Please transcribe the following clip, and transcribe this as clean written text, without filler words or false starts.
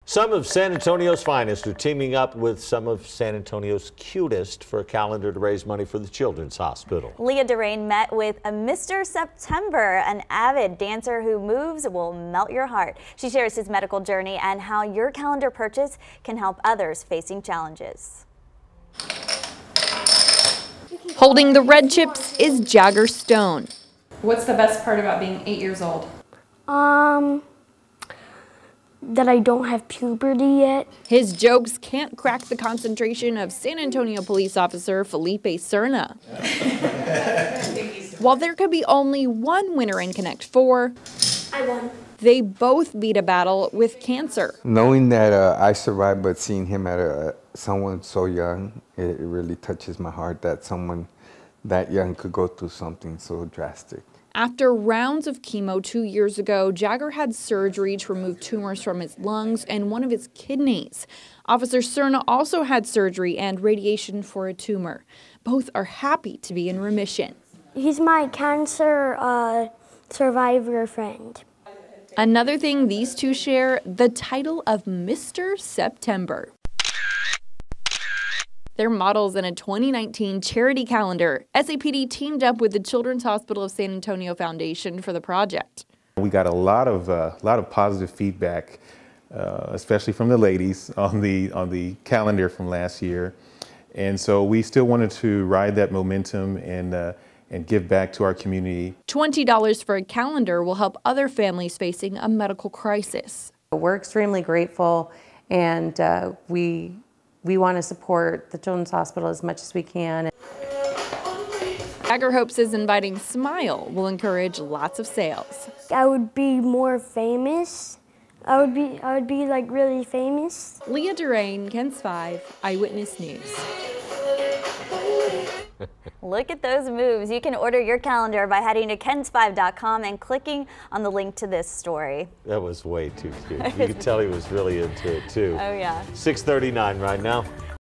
Some of San Antonio's finest are teaming up with some of San Antonio's cutest for a calendar to raise money for the Children's Hospital. Leah Durain met with a Mr. September, an avid dancer who moves will melt your heart. She shares his medical journey and how your calendar purchase can help others facing challenges. Holding the red chips is Jagger Stone. What's the best part about being 8 years old? That I don't have puberty yet. His jokes can't crack the concentration of San Antonio police officer Felipe Serna. While there could be only one winner in Connect 4, I won. They both beat a battle with cancer. Knowing that I survived, but seeing him at someone so young, it really touches my heart that someone that young could go through something so drastic. After rounds of chemo 2 years ago, Jagger had surgery to remove tumors from his lungs and one of his kidneys. Officer Serna also had surgery and radiation for a tumor. Both are happy to be in remission. He's my cancer survivor friend. Another thing these two share, the title of Mr. September. They're models in a 2019 charity calendar. SAPD teamed up with the Children's Hospital of San Antonio Foundation for the project. We got a lot of positive feedback, especially from the ladies on the calendar from last year, and so we still wanted to ride that momentum and give back to our community. $20 for a calendar will help other families facing a medical crisis. We're extremely grateful, and we want to support the Children's Hospital as much as we can. Jagger hopes his inviting smile will encourage lots of sales. I would be more famous. I would be like really famous. Leah Durain, KENS 5 Eyewitness News. Look at those moves. You can order your calendar by heading to KENS5.com and clicking on the link to this story. That was way too cute. You could tell he was really into it too. Oh yeah. 6:39 right now.